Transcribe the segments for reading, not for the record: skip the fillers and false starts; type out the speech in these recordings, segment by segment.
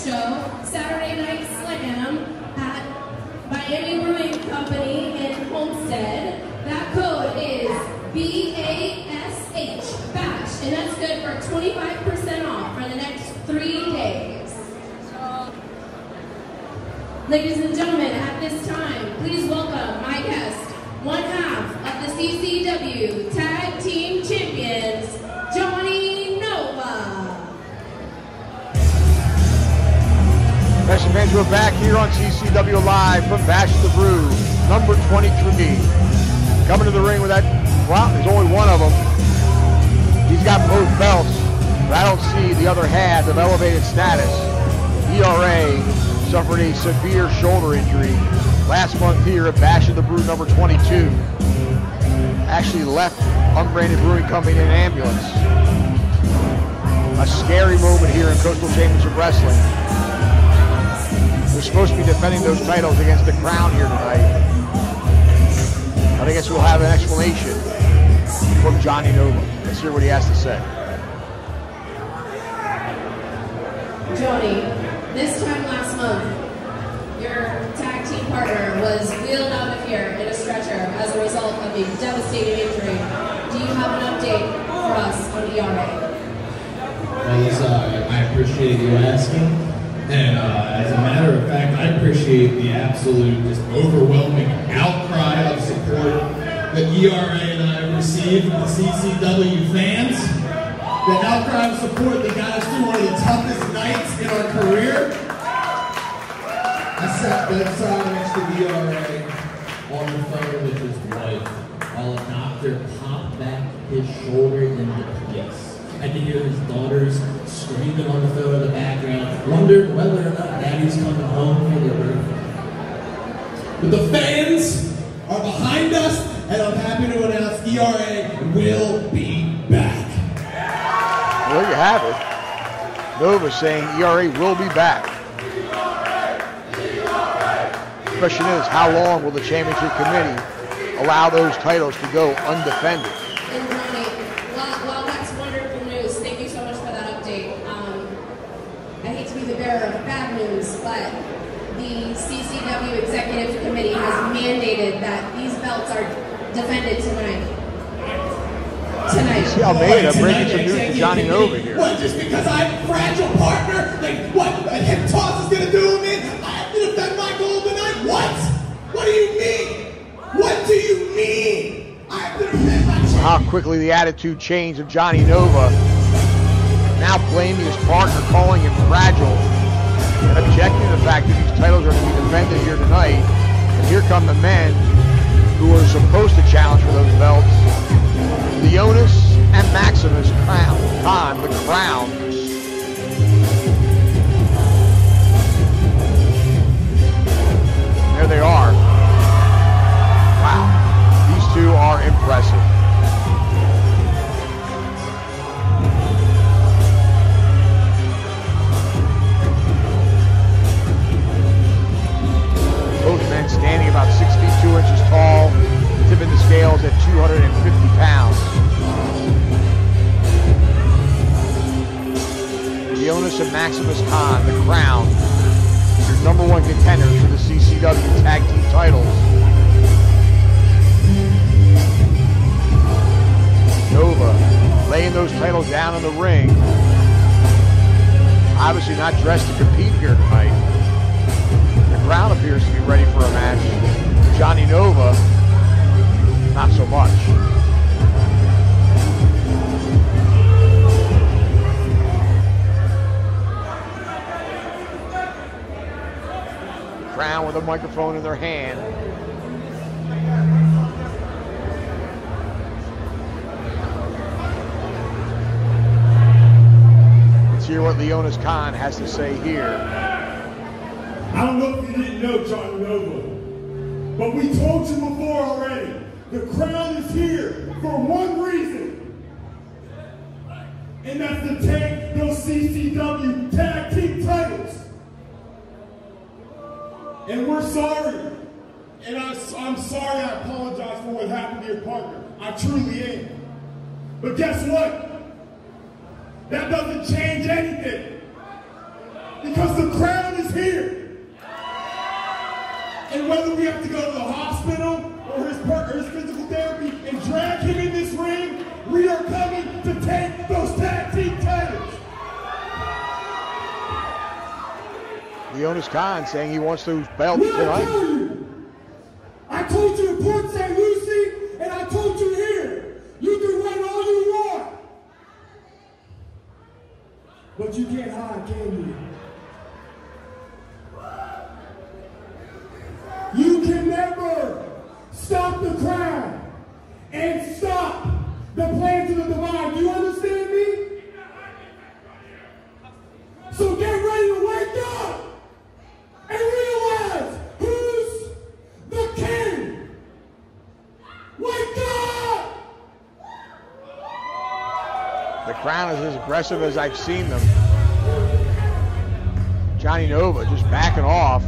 show, Saturday Night Slam at Miami Brewing Company in Homestead. That code is BASH, BASH, and that's good for 25% off for the next 3 days. Ladies and gentlemen, at this time, please welcome my guest, one half of the CCW Tag Team Champions, Johnny Nova. Best fans, we're back here on CCW Live from Bash the Brew, number 23. Coming to the ring with that, well, there's only one of them. He's got both belts, but I don't see the other half of elevated status. ERA suffered a severe shoulder injury last month here at Bash of the Brew number 22. Actually left Unbranded Brewing Company in an ambulance. A scary moment here in Coastal Championship Wrestling. We're supposed to be defending those titles against the Qrown here tonight. I guess we'll have an explanation from Johnny Nova. Let's hear what he has to say. Johnny, this time last month, your tag team partner was wheeled out of here in a stretcher as a result of a devastating injury. Do you have an update for us on ERA? Well, Lisa, I appreciate you asking. And as a matter of fact, I appreciate the absolute, just overwhelming outcry of support that ERA and I received from the CCW fans. The outcry of support that got us through one of the toughest nights in our career. I sat bedside next to ERA on the phone with his wife while a doctor popped back his shoulder into place. I could hear his daughters screaming on the phone in the background, wondering whether or not Daddy's coming home for their birthday. But the fans are behind us, and I'm happy to announce ERA will be back. Well, there you have it. Nova saying ERA will be back. The question is, how long will the championship committee allow those titles to go undefended? And Johnny, well, that's wonderful news. Thank you so much for that update. I hate to be the bearer of bad news, but the CCW Executive Committee has mandated that these belts are defended tonight. See Almeida breaking some news to Johnny Nova here. What, just because I have a fragile partner? Like, what, a hip toss is going to do me? I have to defend my gold tonight? What? What do you mean? What do you mean? I have to defend my champion. How quickly the attitude changed of Johnny Nova. Now blaming his partner, calling him fragile, and objecting to the fact that these titles are to be defended here tonight. And here come the men who are supposed to challenge for those belts. Leonis and Maximus Khan, the Qrown. There they are. Wow, these two are impressive. Both men standing about 6 feet 2 inches tall, tipping the scales at 250 pounds. Leonis and Maximus Khan, the Qrown, your #1 contenders for the CCW Tag Team titles. Nova laying those titles down in the ring. Obviously not dressed to compete here tonight. The Qrown appears to be ready for a match. Johnny Nova, not so much. Qrown with a microphone in their hand. Let's hear what Leonis Khan has to say here. I don't know if you didn't know, Johnny Nova, but we told you before already. The Qrown is here for one reason, and that's to take those CCW Tag Team titles. And we're sorry. And I'm sorry, I apologize for what happened to your partner. I truly am. But guess what? That doesn't change anything. Because the whether we have to go to the hospital or his physical therapy and drag him in this ring, we are coming to take those tag team titles. Leonis Khan saying he wants those belts tonight. I told you in Port St. Lucie, and I told you here, you can run all you want. But you can't hide, can you? You can never stop the Qrown and stop the plans of the divine. Do you understand me? So get ready to wake up and realize who's the king. Wake up! The Qrown is as aggressive as I've seen them. Johnny Nova just backing off.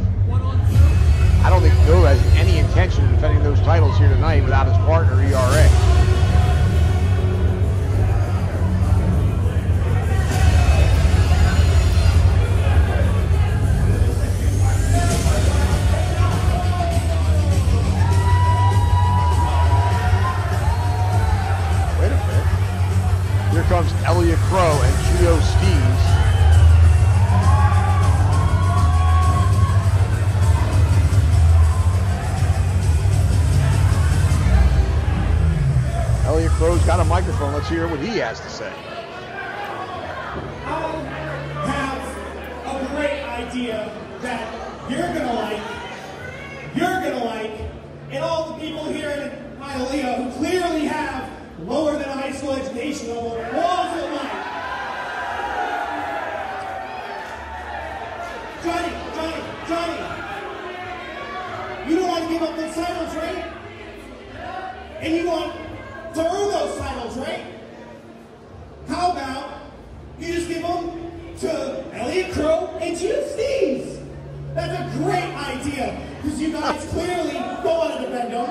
I don't think Nova has any intention of defending those titles here tonight without his partner, ERA. Wait a minute. Here comes Qrow and Qrow and Steez. Qrow's got a microphone. Let's hear what he has to say. I have a great idea that you're gonna like, and all the people here in Hialeah who clearly have lower than a high school education will also like. Johnny, you don't want to give up those titles, right? And you want to earn those titles, right? How about you just give them to Qrow and Steez? That's a great idea, because you guys clearly don't want to defend them.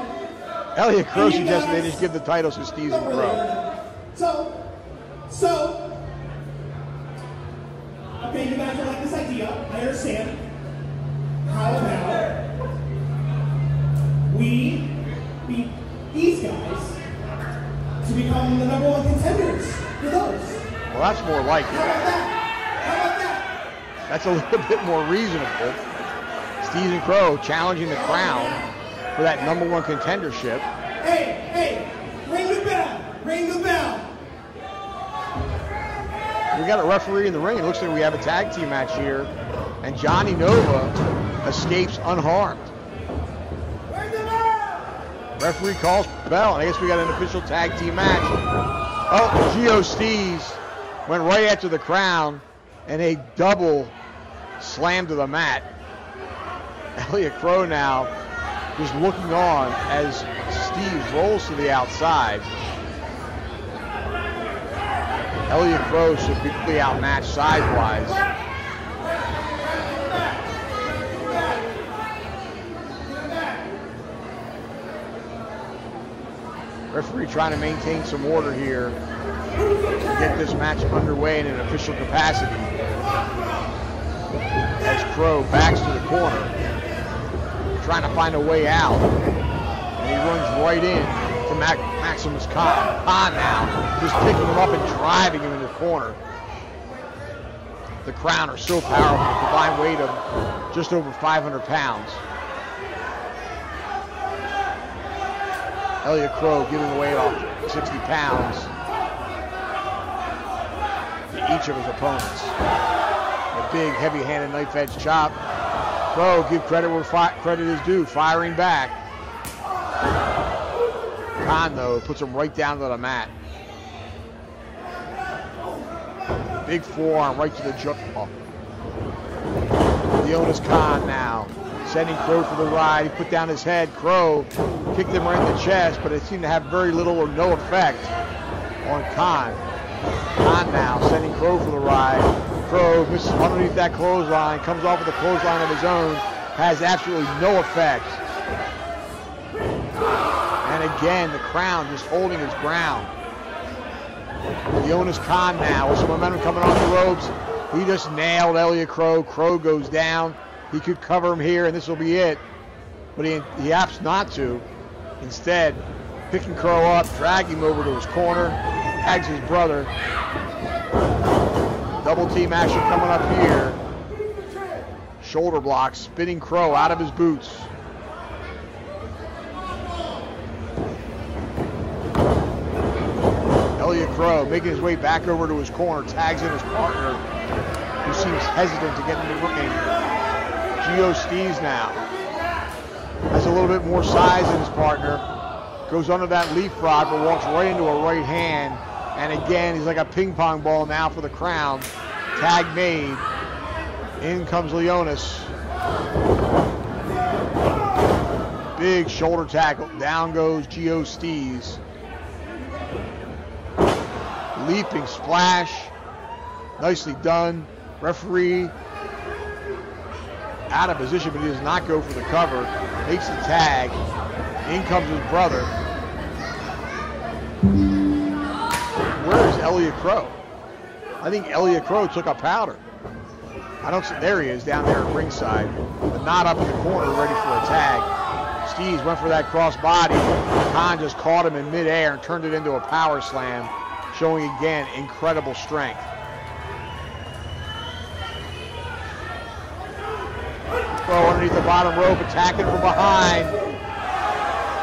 Qrow suggested they just give the titles to Steez and Qrow. So, okay, you guys don't like this idea, I understand. How about we beat these guys to become the #1 contenders for those? Well, that's more like it. How about that? That's a little bit more reasonable. Steez and Qrow challenging the Qrown for that #1 contendership. Hey, ring the bell. We got a referee in the ring. It looks like we have a tag team match here. And Johnny Nova escapes unharmed. Ring the bell! Referee calls bell, and I guess we got an official tag team match. Oh, Qrow Steez went right after the Qrown, and a double slam to the mat. Qrow now just looking on as Steez rolls to the outside. Qrow severely outmatched size-wise. Referee trying to maintain some order here to get this match underway in an official capacity. As Qrow backs to the corner, trying to find a way out. And he runs right in to Maximus Khan. Khan now just picking him up and driving him in the corner. The Qrown are so powerful, a combined weight of just over 500 pounds. Qrow giving away about 60 pounds to each of his opponents. A big, heavy-handed knife-edge chop. Qrow, give credit where credit is due, firing back. Khan, though, puts him right down to the mat. Big forearm right to the jaw. Leonis Khan now sending Qrow for the ride. He put down his head. Qrow kicked him right in the chest, but it seemed to have very little or no effect on Khan. Khan now sending Qrow for the ride. Qrow misses underneath that clothesline, comes off with a clothesline of his own, has absolutely no effect. And again, the Qrown just holding his ground. Leonis Khan now with some momentum coming off the ropes. He just nailed Qrow. Qrow goes down. He could cover him here, and this will be it. but he opts not to. Instead, picking Qrow up, dragging him over to his corner, tags his brother. Double team action coming up here. Shoulder block, spinning Qrow out of his boots. Qrow making his way back over to his corner, tags in his partner, who seems hesitant to get in the ring. Qrow Steez now has a little bit more size than his partner. Goes under that leapfrog, but walks right into a right hand. And again, he's like a ping pong ball now for the Qrown. Tag made. In comes Leonis. Big shoulder tackle. Down goes Qrow Steez. Leaping splash. Nicely done. Referee out of position, but he does not go for the cover. Makes the tag. In comes his brother. Where is Qrow? I think Qrow took a powder. I don't see, there he is down there at ringside, but not up in the corner ready for a tag. Steez went for that cross body. Khan just caught him in midair and turned it into a power slam, showing again incredible strength. Qrow underneath the bottom rope, attacking from behind.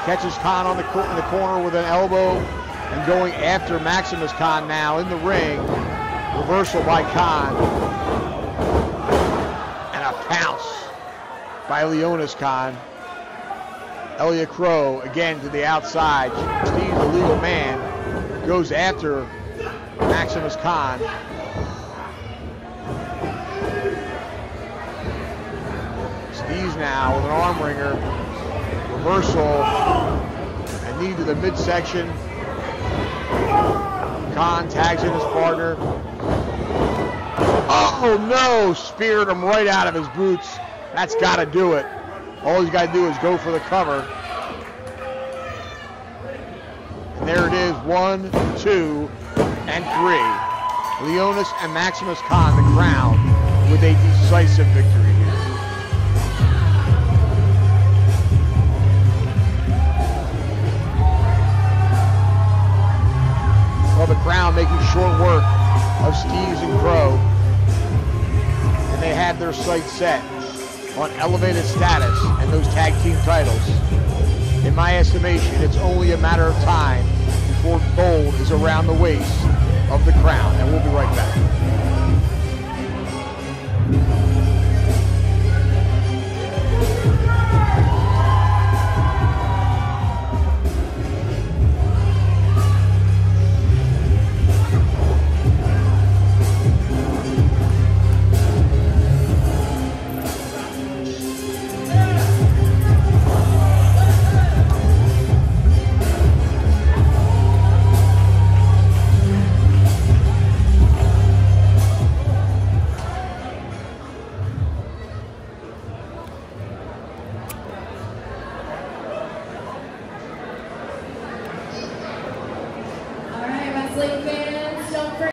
Catches Khan on in the corner with an elbow and going after Maximus Khan now in the ring. Reversal by Khan. And a pounce by Leonis Khan. Qrow again to the outside. Steez, the legal man, goes after Maximus Khan. Steez now with an arm wringer. Reversal. And knee to the midsection. Khan tags in his partner. Oh no! Speared him right out of his boots. That's got to do it. All he's got to do is go for the cover. And there it is, 1, 2, and 3. Leonis and Maximus Khan, the Qrown, with a decisive victory here. Well, the Qrown making short work of Steez and Qrow. And they have their sights set on elevated status and those tag team titles. In my estimation, it's only a matter of time before gold is around the waist of the Qrown. And we'll be right back.